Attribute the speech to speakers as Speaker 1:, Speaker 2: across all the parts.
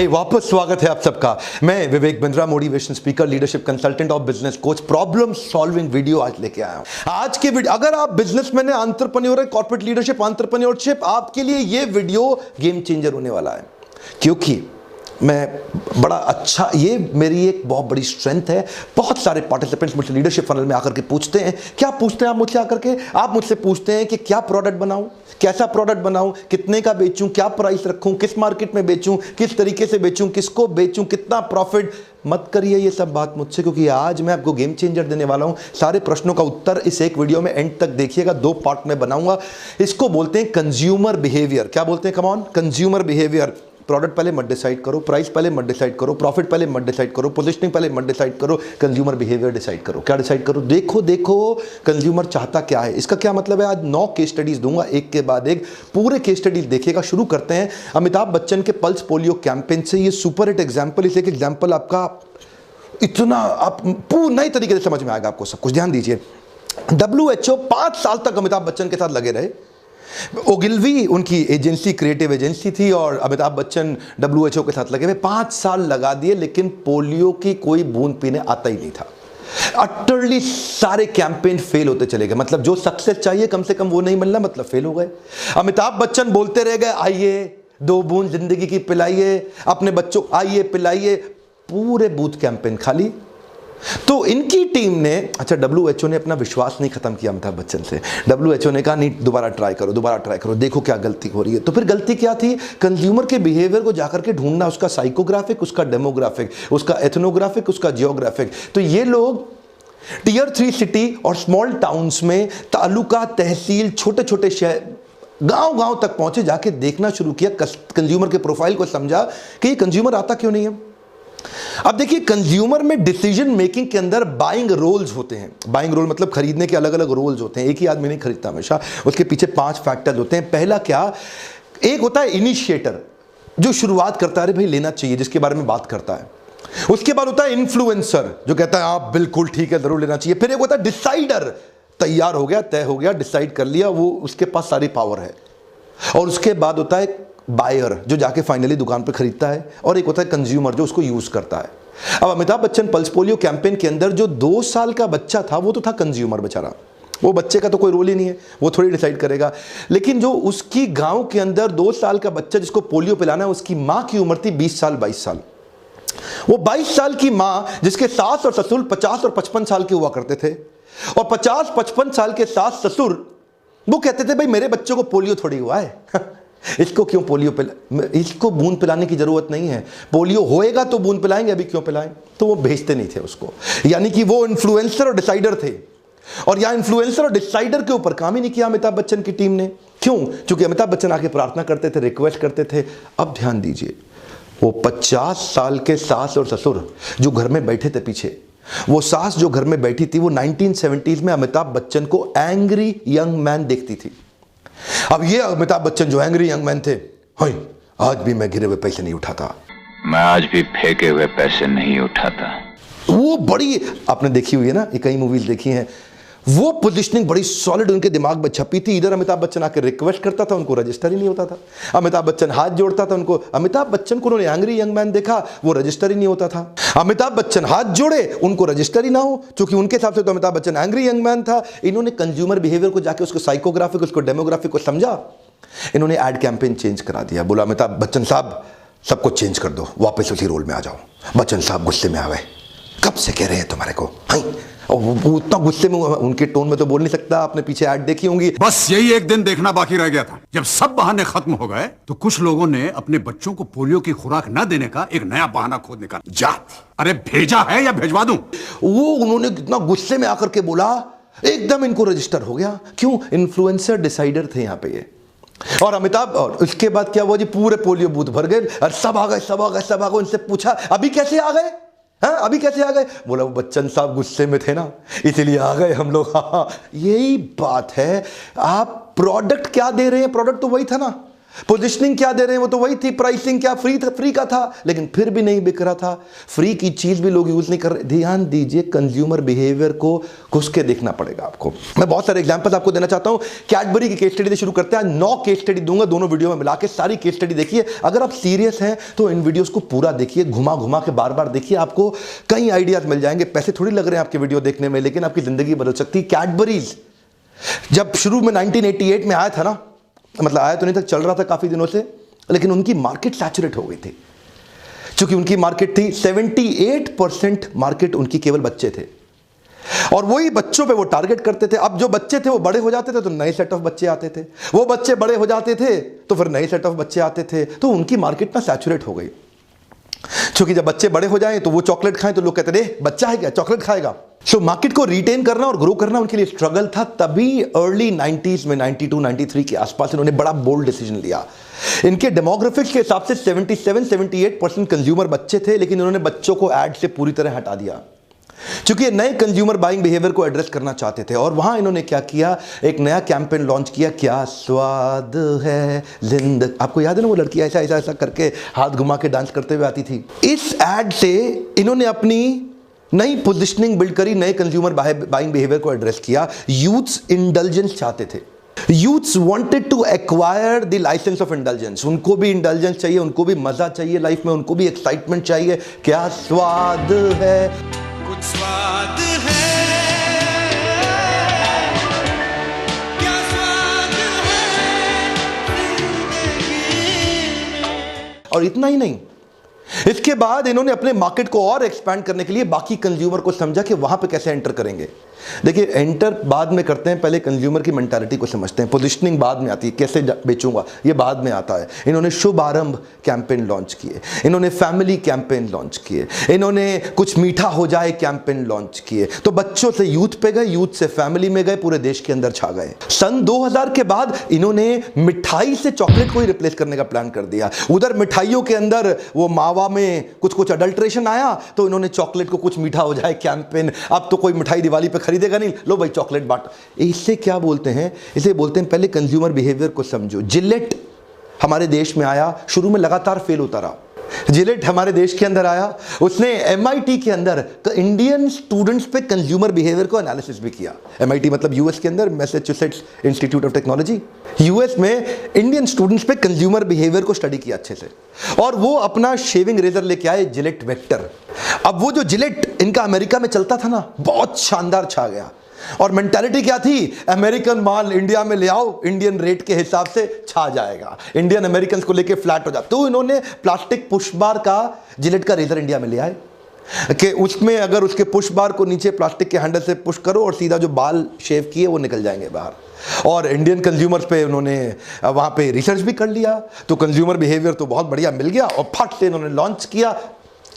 Speaker 1: वापस स्वागत है आप सबका। मैं Vivek Bindra, motivation speaker, leadership consultant और business coach, problem solving video आज लेके आया हूं। आज के वीडियो, अगर आप बिजनेसमैन है, एंटरप्रेन्योर है, कॉर्पोरेट लीडरशिप, एंटरप्रेन्योरशिप, आपके लिए ये वीडियो गेम चेंजर होने वाला है। क्योंकि मैं बड़ा अच्छा, ये मेरी एक बहुत बड़ी स्ट्रेंथ है। बहुत सारे पार्टिसिपेंट्स मुझसे लीडरशिप फनल में आकर के पूछते हैं, क्या पूछते हैं आप मुझसे आकर के? आप मुझसे पूछते हैं कि क्या प्रोडक्ट बनाऊं, कैसा प्रोडक्ट बनाऊं, कितने का बेचूं, क्या प्राइस रखूं, किस मार्केट में बेचूं, किस तरीके से बेचूं, किसको बेचूं, कितना प्रॉफिट। मत करिए ये सब बात मुझसे, क्योंकि आज मैं आपको गेम चेंजर देने वाला हूं। सारे प्रश्नों का उत्तर इस एक वीडियो में एंड तक देखिएगा। 2 पार्ट में बनाऊंगा। इसको बोलते हैं कंज्यूमर बिहेवियर। क्या बोलते हैं? Come on, consumer behaviour. Product पहले मत डिसाइड करो, प्राइस पहले मत डिसाइड करो, प्रॉफिट पहले मत डिसाइड करो, पोजीशनिंग पहले मत डिसाइड करो, कंज्यूमर बिहेवियर डिसाइड करो। क्या डिसाइड करो? देखो कंज्यूमर चाहता क्या है। इसका क्या मतलब है? आज 9 केस स्टडीज दूंगा, एक के बाद एक। पूरे केस स्टडीज देखिएगा। शुरू करते हैं अमिताभ बच्चन के पल्स पोलियो कैंपेन से। ये सुपर हिट एग्जाम्पल, इस एक एग्जाम्पल आपका इतना आप पूर्ण नए तरीके से समझ में आएगा आपको सब कुछ। ध्यान दीजिए। WHO 5 साल तक अमिताभ बच्चन के साथ लगे रहे। ओगिलवी उनकी एजेंसी, क्रिएटिव एजेंसी थी, और अमिताभ बच्चन WHO के साथ लगे हुए 5 साल लगा दिए, लेकिन पोलियो की कोई बूंद पीने आता ही नहीं था। अटरली सारे कैंपेन फेल होते चले गए। मतलब जो सक्सेस चाहिए कम से कम वो नहीं मिलना, मतलब फेल हो गए। अमिताभ बच्चन बोलते रह गए, आइए 2 बूंद जिंदगी की पिलाइए अपने बच्चों, आइए पिलाइए। पूरे बूथ कैंपेन खाली। तो इनकी टीम ने, अच्छा, WHO ने अपना विश्वास नहीं खत्म किया अमिताभ बच्चन से। WHO ने कहा नहीं, दोबारा ट्राई करो, देखो क्या गलती हो रही है। तो फिर गलती क्या थी? कंज्यूमर के बिहेवियर को जाकर के ढूंढना, उसका साइकोग्राफिक, उसका डेमोग्राफिक, उसका एथनोग्राफिक, उसका जियोग्राफिक। तो ये लोग Tier 3 सिटी और स्मॉल टाउन्स में, तालुका, तहसील, छोटे छोटे शहर, गांव तक पहुंचे, जाके देखना शुरू किया, कंज्यूमर के प्रोफाइल को समझा कि ये कंज्यूमर आता क्यों नहीं है। अब देखिए, कंज्यूमर में डिसीजन मेकिंग के अंदर बाइंग रोल्स होते हैं। बाइंग रोल मतलब खरीदने के अलग अलग रोल्स होते हैं। एक ही आदमी नहीं खरीदता हमेशा, उसके पीछे 5 फैक्टर होते हैं। पहला क्या? एक होता है इनिशिएटर, जो शुरुआत करता है, भाई लेना चाहिए, जिसके बारे में बात करता है। उसके बाद होता है इन्फ्लुएंसर, जो कहता है आप बिल्कुल ठीक है, जरूर लेना चाहिए। फिर एक होता है डिसाइडर, तैयार हो गया, तय हो गया, डिसाइड कर लिया, वो उसके पास सारी पावर है। और उसके बाद होता है बायर, जो जाके फाइनली दुकान पर खरीदता है। और एक होता है कंज्यूमर, जो उसको यूज करता है। अब Amitabh Bachchan pulse polio campaign के अंदर जो 2 साल का बच्चा था, वो तो था कंज्यूमर बेचारा। वो बच्चे का तो कोई रोल ही नहीं है, वो थोड़ी डिसाइड करेगा। लेकिन जो उसकी गांव के अंदर 2 साल का बच्चा जिसको पोलियो पिलाना है, उसकी मां की उम्र थी 20 साल 22 साल। वो 22 साल की मां, जिसके सास और ससुर 50 और 55 साल के हुआ करते थे, और 50-55 साल के सास ससुर वो कहते थे भाई मेरे बच्चों को पोलियो थोड़ी हुआ है इसको क्यों पोलियो इसको बूंद पिलाने की जरूरत नहीं है, पोलियो होएगा तो बूंद पिलाएंगे, अभी क्यों पिलाएं। तो वो भेजते नहीं थे उसको। यानी कि वो इन्फ्लुएंसर और डिसाइडर थे। और यहां इन्फ्लुएंसर और डिसाइडर के ऊपर काम ही नहीं किया अमिताभ बच्चन की टीम ने। क्यों? क्योंकि अमिताभ बच्चन आके प्रार्थना करते थे, रिक्वेस्ट करते थे। अब ध्यान दीजिए, वो 50 साल के सास और ससुर जो घर में बैठे थे पीछे, वो सास जो घर में बैठी थी, वो 1970s में अमिताभ बच्चन को एंग्री यंग मैन देखती थी। अब ये अमिताभ बच्चन जो एंग्री यंग मैन थे, आज भी मैं गिरे हुए पैसे नहीं उठाता,
Speaker 2: मैं आज भी फेंके हुए पैसे नहीं उठाता।
Speaker 1: वो बड़ी, आपने देखी हुई है ना, ये कई मूवीज देखी हैं। वो पोजीशनिंग बड़ी सॉलिड उनके दिमाग में छपी थी। इधर अमिताभ बच्चन आकर रिक्वेस्ट करता था, उनको रजिस्टर ही नहीं होता था। अमिताभ बच्चन हाथ जोड़ता था, उनको, अमिताभ बच्चन को उन्होंने एंग्री यंग मैन देखा, वो रजिस्टर ही नहीं होता था। अमिताभ बच्चन हाथ जोड़े, उनको रजिस्टर ही ना हो, क्योंकि उनके हिसाब से तो Amitabh Bachchan angry young man था। इन्होंने कंज्यूमर बिहेवियर को जाके, उसको साइकोग्राफिक, उसको डेमोग्राफिक को समझा। इन्होंने एड कैंपेन चेंज करा दिया। बोला अमिताभ बच्चन साहब सब कुछ चेंज कर दो, वापस उसी रोल में आ जाओ। बच्चन साहब गुस्से में आ गए, कब से कह रहे हैं तुम्हारे को, और वो उतना गुस्से में, उनके टोन में तो बोल नहीं सकता, आपने पीछे ऐड देखी होंगी।
Speaker 3: बस यही एक दिन देखना बाकी रह गया था। जब सब बहाने खत्म हो गए तो कुछ लोगों ने अपने बच्चों को पोलियो की खुराक न देने का एक नया बहाना खोद निकाला। जा, अरे भेजा है या भेजवा दूं?
Speaker 1: वो उन्होंने कितना गुस्से में आकर के बोला, एकदम इनको रजिस्टर हो गया। क्यों? इन्फ्लुएंसर डिसाइडर थे यहाँ पे ये। और अमिताभ, और उसके बाद क्या हुआ जी, पूरे पोलियो बूथ भर गए, और सब आ गए। उनसे पूछा अभी कैसे आ गए, अभी कैसे आ गए? बोला वो बच्चन साहब गुस्से में थे ना, इसीलिए आ गए हम लोग। हाँ, यही बात है। आप प्रोडक्ट क्या दे रहे हैं? प्रोडक्ट तो वही था ना, पोजिशनिंग क्या दे रहे हैं वो तो वही थी, प्राइसिंग क्या फ्री का था, लेकिन फिर भी नहीं बिक रहा था। फ्री की चीज भी लोग यूज नहीं कर रहे। ध्यान दीजिए, कंज्यूमर बिहेवियर को घुस के देखना पड़ेगा आपको। मैं बहुत सारे एग्जांपल्स आपको देना चाहता हूं। कैडबरी की केस स्टडी से शुरू करते हैं। 9 केस स्टडी दूंगा, दोनों वीडियो में मिला के सारी केस स्टडी देखिए। अगर आप सीरियस हैं तो इन वीडियोस को पूरा देखिए, घुमा घुमा के बार बार देखिए, आपको कई आइडियाज मिल जाएंगे। पैसे थोड़ी लग रहे हैं आपके वीडियो देखने में, लेकिन आपकी जिंदगी बदल सकती है। कैडबरीज जब शुरू में 1988 में आया था ना, मतलब आया तो नहीं था, चल रहा था काफी दिनों से, लेकिन उनकी मार्केट सैचुरेट हो गई थी। क्योंकि उनकी मार्केट थी 78% मार्केट उनकी केवल बच्चे थे, और वही बच्चों पे वो टारगेट करते थे। अब जो बच्चे थे वो बड़े हो जाते थे तो नए सेट ऑफ बच्चे आते थे, वो बच्चे बड़े हो जाते थे तो फिर नए सेट ऑफ बच्चे आते थे, तो उनकी मार्केट ना सैचुरेट हो गई। क्योंकि जब बच्चे बड़े हो जाएं तो वो चॉकलेट खाएं तो लोग कहते थे बच्चा है क्या, चॉकलेट खाएगा। सो मार्केट को रिटेन करना और ग्रो करना उनके लिए स्ट्रगल था। तभी अर्ली 90s में 92 93 के आसपास इन्होंने बड़ा बोल्ड डिसीजन लिया। इनके डेमोग्राफिक्स के हिसाब से 77-78% कंज्यूमर बच्चे थे, लेकिन इन्होंने बच्चों को एड से पूरी तरह हटा दिया, क्योंकि ये नए कंज्यूमर बाइंग बिहेवियर को एड्रेस करना चाहते थे। और वहां इन्होंने क्या किया, एक नया कैंपेन लॉन्च किया, क्या स्वाद है जिंदगी। आपको याद है ना वो लड़की ऐसा ऐसा ऐसा करके हाथ घुमा के डांस करते हुए आती थी। इस एड से इन्होंने अपनी नई पोजिशनिंग बिल्ड करी, नए कंज्यूमर बाइंग बिहेवियर को एड्रेस किया। यूथ्स इंडल्जेंस चाहते थे। Youths wanted to acquire the licence of indulgence. उनको भी इंडल्जेंस चाहिए, उनको भी मजा चाहिए लाइफ में, उनको भी एक्साइटमेंट चाहिए। क्या स्वाद है,
Speaker 4: कुछ स्वाद है, क्या स्वाद है जिंदगी में।
Speaker 1: और इतना ही नहीं, इसके बाद इन्होंने अपने मार्केट को और एक्सपैंड करने के लिए बाकी कंज्यूमर को समझा कि वहां पे कैसे एंटर करेंगे। देखिए, एंटर बाद में करते हैं, पहले कंज्यूमर की मेंटालिटी को समझते हैं। पोजिशनिंग बाद में आती है, कैसे बेचूंगा ये बाद में आता है। इन्होंने शुभ आरंभ कैंपेन लॉन्च किए, इन्होंने फैमिली कैंपेन लॉन्च किए, इन्होंने कुछ मीठा हो जाए कैंपेन लॉन्च किए। तो बच्चों से यूथ पे गए, यूथ से फैमिली में गए, पूरे देश के अंदर छा गए। सन 2000 के बाद इन्होंने मिठाई से चॉकलेट को ही रिप्लेस करने का प्लान कर दिया। उधर मिठाइयों के अंदर वो मावा में कुछ अडल्ट्रेशन आया, तो इन्होंने चॉकलेट को कुछ मीठा हो जाए कैंपेन। अब तो कोई मिठाई दिवाली पे खरीदेगा नहीं, लो भाई चॉकलेट बांट। इससे क्या बोलते हैं, इसे बोलते हैं पहले कंज्यूमर बिहेवियर को समझो। जिलेट हमारे देश में आया, शुरू में लगातार फेल होता रहा। जिलेट हमारे देश के अंदर आया, उसने MIT के अंदर इंडियन स्टूडेंट्स पे कंज्यूमर बिहेवियर को एनालिसिस भी किया। MIT मतलब यूएस के अंदर, Massachusetts institute of technology. US में इंडियन स्टूडेंट्स पे कंज्यूमर बिहेवियर को स्टडी किया अच्छे से, और वो अपना शेविंग रेजर लेके आए, जिलेट वेक्टर। अब वो जो जिलेट इनका अमेरिका में चलता था ना, बहुत शानदार छा गया। और मेंटालिटी क्या थी, अमेरिकन माल इंडिया में ले आओ, इंडियन रेट के हिसाब से छा जाएगा, इंडियन अमेरिकन को लेके फ्लैट हो जाता। तो इन्होंने प्लास्टिक पुश बार का जिलेट का रेजर इंडिया में ले आए, कि उसमें अगर उसके पुश बार को नीचे प्लास्टिक के हैंडल से पुश करो और सीधा जो बाल शेव किए वो निकल जाएंगे बाहर। और इंडियन कंज्यूमर्स पे उन्होंने वहां पे रिसर्च भी कर लिया, तो कंज्यूमर बिहेवियर तो बहुत बढ़िया मिल गया, और फट से इन्होंने लॉन्च किया।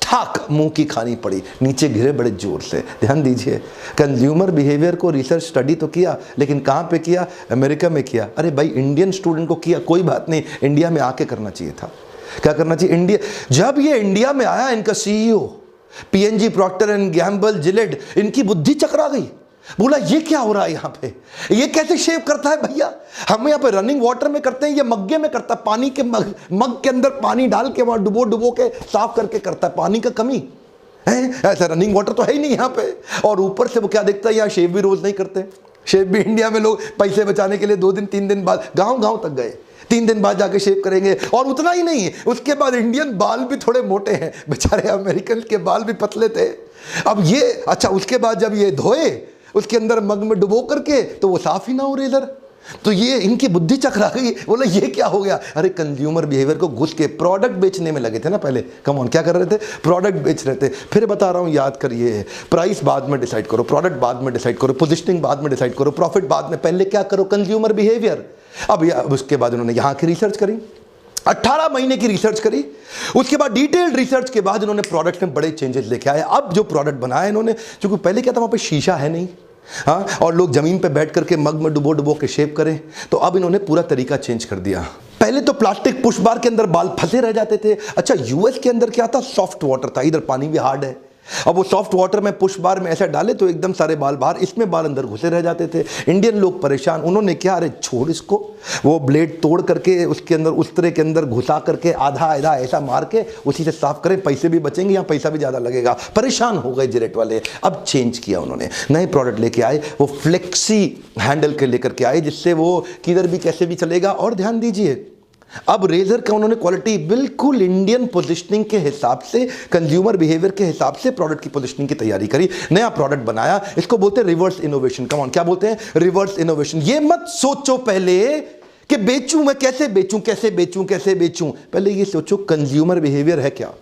Speaker 1: ठाक मुंह की खानी पड़ी, नीचे गिरे बड़े जोर से। ध्यान दीजिए, कंज्यूमर बिहेवियर को रिसर्च स्टडी तो किया, लेकिन कहां पे किया, अमेरिका में किया। अरे भाई, इंडियन स्टूडेंट को किया, कोई बात नहीं, इंडिया में आके करना चाहिए था। क्या करना चाहिए, इंडिया, जब ये इंडिया में आया, इनका CEO PNG Procter and Gamble Gillette, इनकी बुद्धि चकरा गई। बोला ये क्या हो रहा है यहाँ पे, ये कैसे शेव करता है भैया, हम यहाँ पे रनिंग वाटर में करते हैं, ये मग्गे में करता है, पानी के मग के अंदर पानी डाल के वहां डुबो के साफ करके करता है, पानी का कमी है, ऐसा रनिंग वाटर तो है ही नहीं यहाँ पे। और ऊपर से वो क्या देखता है, यहाँ शेव भी रोज नहीं करते। शेव भी इंडिया में लोग पैसे बचाने के लिए 2 दिन 3 दिन बाद गांव तक गए, 3 दिन बाद जाके शेव करेंगे। और उतना ही नहीं, उसके बाद इंडियन बाल भी थोड़े मोटे हैं, बेचारे अमेरिकन के बाल भी पतले थे। अब ये अच्छा, उसके बाद जब ये धोए, उसके अंदर मग में डुबो करके, तो वो साफ ही ना हो रेजर। तो ये इनकी बुद्धि चकरा गई, बोला ये क्या हो गया। अरे कंज्यूमर बिहेवियर को घुस के प्रोडक्ट बेचने में लगे थे ना पहले। कम ऑन, क्या कर रहे थे, प्रोडक्ट बेच रहे थे। फिर बता रहा हूं, याद करिए, प्राइस बाद में डिसाइड करो, प्रोडक्ट बाद में डिसाइड करो, पोजिशनिंग बाद में डिसाइड करो, प्रॉफिट बाद में, पहले क्या करो, कंज्यूमर बिहेवियर। अब उसके बाद उन्होंने यहाँ की रिसर्च करी, 18 महीने की रिसर्च करी। उसके बाद डिटेल्ड रिसर्च के बाद इन्होंने प्रोडक्ट में बड़े चेंजेस लेके आए। अब जो प्रोडक्ट बनाया इन्होंने, क्योंकि पहले क्या था, वहां पे शीशा है नहीं, हाँ, और लोग जमीन पे बैठ करके मग में डुबो के शेव करें, तो अब इन्होंने पूरा तरीका चेंज कर दिया। पहले तो प्लास्टिक पुश बार के अंदर बाल फंसे रह जाते थे। अच्छा, यूएस के अंदर क्या था, सॉफ्ट वाटर था, इधर पानी भी हार्ड है, अब वो सॉफ्ट वाटर में पुश बार में ऐसा डाले तो एकदम सारे बाल बाहर, इसमें बाल अंदर घुसे रह जाते थे। इंडियन लोग परेशान, उन्होंने क्या, अरे छोड़ इसको, वो ब्लेड तोड़ करके उसके अंदर उस तरह के अंदर घुसा करके आधा आधा ऐसा मार के उसी से साफ करें, पैसे भी बचेंगे या पैसा भी ज़्यादा लगेगा। परेशान हो गए जिलेट वाले। अब चेंज किया उन्होंने, नए प्रोडक्ट लेके आए, वो फ्लेक्सी हैंडल के लेकर के आए जिससे वो किधर भी कैसे भी चलेगा। और ध्यान दीजिए, अब रेजर का उन्होंने क्वालिटी बिल्कुल इंडियन पोजीशनिंग के हिसाब से, कंज्यूमर बिहेवियर के हिसाब से प्रोडक्ट की पोजीशनिंग की तैयारी करी, नया प्रोडक्ट बनाया। इसको बोलते हैं रिवर्स इनोवेशन। कम ऑन, क्या बोलते हैं? Reverse innovation. ये मत सोचो पहले कि बेचूं मैं, कैसे बेचूं, कैसे बेचूं, कैसे बेचूं। पहले ये सोचो कंज्यूमर बिहेवियर है क्या,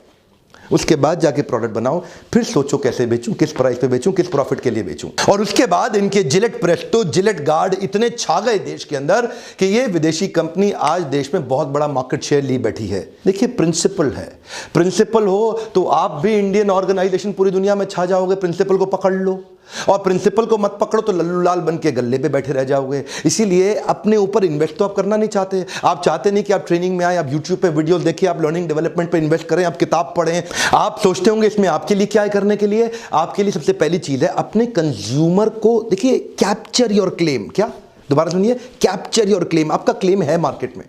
Speaker 1: उसके बाद जाके प्रोडक्ट बनाओ, फिर सोचो कैसे बेचूं, किस प्राइस पे बेचूं, किस प्रॉफिट के लिए बेचूं। और उसके बाद इनके जिलेट प्रेस्टो, जिलेट गार्ड इतने छा गए देश के अंदर कि ये विदेशी कंपनी आज देश में बहुत बड़ा मार्केट शेयर ली बैठी है। देखिए, प्रिंसिपल है, प्रिंसिपल हो तो आप भी इंडियन ऑर्गेनाइजेशन पूरी दुनिया में छा जाओगे। प्रिंसिपल को पकड़ लो, और प्रिंसिपल को मत पकड़ो तो लल्लू लाल बन के गल्ले पे बैठे रह जाओगे। इसीलिए अपने ऊपर इन्वेस्ट तो आप करना नहीं चाहते। आप चाहते नहीं कि आप ट्रेनिंग में आए, आप यूट्यूब पे वीडियोस देखिए, आप लर्निंग डेवलपमेंट पे इन्वेस्ट करें, आप किताब पढ़ें। आप सोचते होंगे इसमें आपके लिए क्या है करने के लिए। आपके लिए सबसे पहली चीज है अपने कंज्यूमर को, देखिए, कैप्चर योर क्लेम। क्या? दोबारा सुनिए, कैप्चर योर क्लेम। आपका क्लेम है मार्केट में,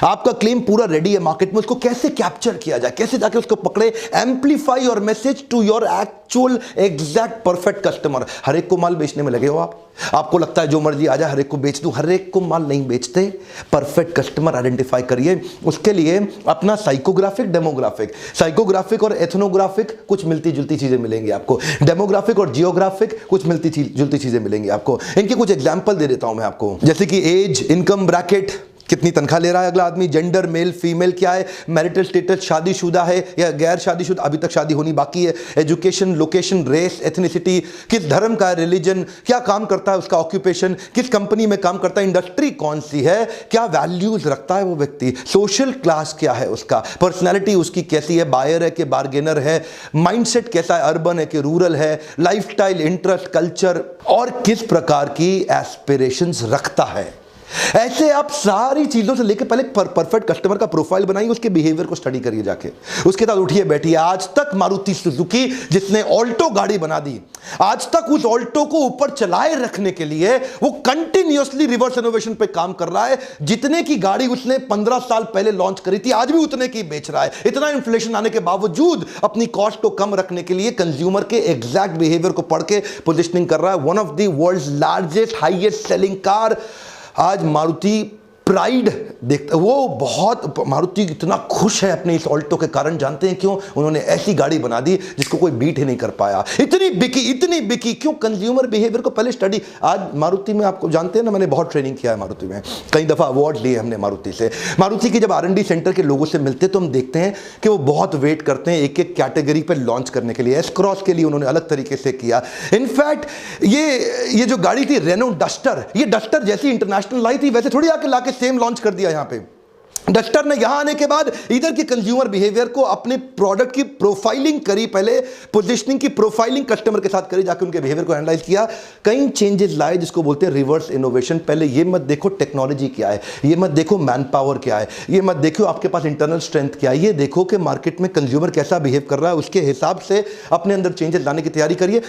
Speaker 1: आपका क्लेम पूरा रेडी है मार्केट में, उसको कैसे कैप्चर किया जाए, कैसे जाके उसको पकड़े, amplify your message to your actual exact perfect customer. हर एक को माल बेचने में लगे हो आप। आपको लगता है जो मर्जी आ जाए हर एक को बेच दूं, हर एक को माल नहीं बेचते। परफेक्ट कस्टमर आइडेंटिफाई करिए। उसके लिए अपना साइकोग्राफिक, डेमोग्राफिक, साइकोग्राफिक और एथनोग्राफिक कुछ मिलती जुलती चीजें मिलेंगी आपको, डेमोग्राफिक और जियोग्राफिक कुछ मिलती जुलती चीजें मिलेंगी आपको। इनके कुछ एग्जाम्पल दे देता हूं मैं आपको, जैसे कि एज, इनकम ब्रैकेट, कितनी तनख्वाह ले रहा है अगला आदमी, जेंडर, मेल फीमेल क्या है, मैरिटल स्टेटस, शादीशुदा है या गैर शादीशुदा, अभी तक शादी होनी बाकी है, एजुकेशन, लोकेशन, रेस, एथनिसिटी, किस धर्म का है, रिलीजन, क्या काम करता है उसका ऑक्यूपेशन, किस कंपनी में काम करता है, इंडस्ट्री कौन सी है, क्या वैल्यूज रखता है वो व्यक्ति, सोशल क्लास क्या है उसका, पर्सनैलिटी उसकी कैसी है, बायर है कि बार्गेनर है, माइंडसेट कैसा है, अर्बन है कि रूरल है, लाइफस्टाइल, इंटरेस्ट, कल्चर, और किस प्रकार की एस्पिरेशंस रखता है। ऐसे आप सारी चीजों से लेकर पहले परफेक्ट कस्टमर का प्रोफाइल बनाइए, उसके बिहेवियर को स्टडी करिए जाके, उसके साथ उठिए बैठिए। आज तक मारुति सुजुकी जिसने ऑल्टो गाड़ी बना दी, आज तक उस ऑल्टो को ऊपर चलाए रखने के लिए वो कंटिन्यूअसली रिवर्स इनोवेशन पे काम कर रहा है। जितने की गाड़ी उसने 15 साल पहले लॉन्च करी थी, आज भी उतने की बेच रहा है। इतना इन्फ्लेशन आने के बावजूद अपनी कॉस्ट को कम रखने के लिए कंज्यूमर के एग्जैक्ट बिहेवियर को पढ़ के पोजिशनिंग कर रहा है। One of the world's largest highest selling car आज मारुति प्राइड देखता, वो बहुत, मारुति इतना खुश है अपने इस ऑल्टो के कारण। जानते हैं क्यों? उन्होंने ऐसी गाड़ी बना दी जिसको कोई बीट ही नहीं कर पाया। इतनी बिकी क्यों? कंज्यूमर बिहेवियर को पहले स्टडी। आज मारुति में, आपको जानते हैं ना, मैंने बहुत ट्रेनिंग किया है मारुति में, कई दफा अवार्ड लिए हमने मारुति से। मारुति की जब R&D सेंटर के लोगों से मिलते तो हम देखते हैं कि वो बहुत वेट करते हैं एक एक कैटेगरी पर लॉन्च करने के लिए। एस क्रॉस के लिए उन्होंने अलग तरीके से किया। इनफैक्ट ये जो गाड़ी थी रेनो डस्टर, ये डस्टर जैसी इंटरनेशनल लाई थी वैसे थोड़ी आके लाके सेम लॉन्च कर दिया यहां पे। डस्टर ने यहां आने के बाद इधर के कंज्यूमर बिहेवियर को, अपने प्रोडक्ट की प्रोफाइलिंग करी, पहले पोजीशनिंग की प्रोफाइलिंग कस्टमर के साथ करी, जाकर उनके बिहेवियर को एनालाइज किया, कई चेंजेस लाए जिसको बोलते हैं रिवर्स इनोवेशन। पहले ये मत देखो टेक्नोलॉजी क्या है, ये मत देखो मैन पावर क्या है, ये मत देखो आपके पास इंटरनल स्ट्रेंथ क्या है, ये देखो कि मार्केट में कंज्यूमर कैसा बिहेव कर रहा है, उसके हिसाब से अपने अंदर चेंजेस लाने की तैयारी करिए।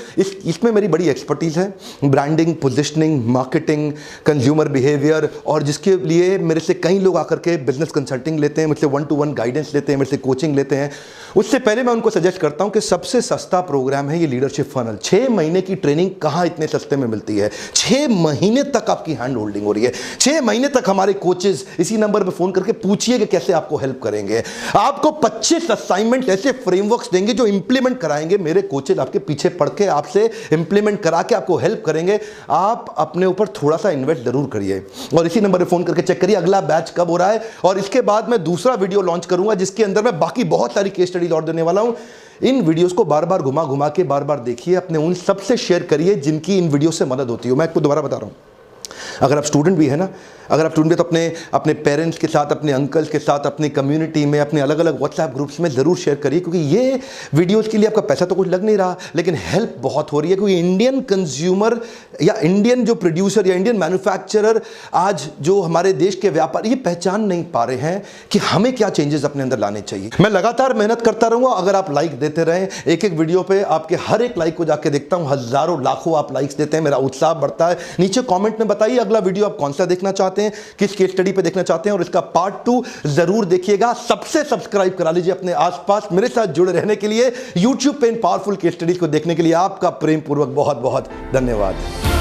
Speaker 1: इसमें मेरी बड़ी एक्सपर्टीज है, branding, positioning, marketing, consumer behaviour, और जिसके लिए मेरे से कई लोग आकर के बिजनेस कंसल्टिंग लेते हैं, मुझसे 1-to-1 गाइडेंस लेते हैं, मेरे से कोचिंग लेते हैं। उससे पहले मैं उनको सजेस्ट करता हूं कि सबसे सस्ता प्रोग्राम है ये लीडरशिप फनल। 6 महीने की ट्रेनिंग कहां इतने सस्ते में मिलती है। 6 महीने तक आपकी हैंड होल्डिंग हो रही है। 6 महीने तक हमारे कोचेस इसी नंबर पर फोन करके पूछिए कि कैसे आपको हेल्प करेंगे। आपको 25 असाइनमेंट ऐसे फ्रेमवर्क्स देंगे जो इंप्लीमेंट कराएंगे। मेरे कोचेस आपके पीछे पड़ के आपसे इंप्लीमेंट करा के आपको हेल्प करेंगे। आप अपने ऊपर थोड़ा सा इन्वेस्ट जरूर करिए और इसी नंबर पर फोन करके चेक करिए अगला बैच कब हो रहा है। और इसके बाद मैं दूसरा वीडियो लॉन्च करूंगा जिसके अंदर मैं बाकी बहुत सारी केस स्टडीज और देने वाला हूं। इन वीडियोस को बार बार घुमा घुमा के बार बार देखिए, अपने उन सबसे शेयर करिए जिनकी इन वीडियो से मदद होती हो। मैं आपको दोबारा बता रहा हूं, अगर आप स्टूडेंट भी है ना, अगर आप ढूंढे तो अपने अपने पेरेंट्स के साथ, अपने अंकल्स के साथ, अपनी कम्युनिटी में, अपने अलग अलग व्हाट्सएप ग्रुप्स में ज़रूर शेयर करिए, क्योंकि ये वीडियोज़ के लिए आपका पैसा तो कुछ लग नहीं रहा, लेकिन हेल्प बहुत हो रही है। क्योंकि इंडियन कंज्यूमर या इंडियन जो प्रोड्यूसर या इंडियन मैन्युफैक्चरर आज जो हमारे देश के व्यापारी ये पहचान नहीं पा रहे हैं कि हमें क्या चेंजेस अपने अंदर लाने चाहिए। मैं लगातार मेहनत करता रहूंगा, अगर आप लाइक देते रहें, एक एक वीडियो पे आपके हर एक लाइक को जाके देखता हूं, हजारों लाखों आप लाइक्स देते हैं, मेरा उत्साह बढ़ता है। नीचे कमेंट में बताइए अगला वीडियो आप कौन सा देखना चाहते हैं, किस केस स्टडी पे देखना चाहते हैं, और इसका पार्ट 2 जरूर देखिएगा। सबसे सब्सक्राइब करा लीजिए अपने आसपास। मेरे साथ जुड़े रहने के लिए, यूट्यूब पे इन पावरफुल केस स्टडीज को देखने के लिए आपका प्रेम पूर्वक बहुत बहुत धन्यवाद।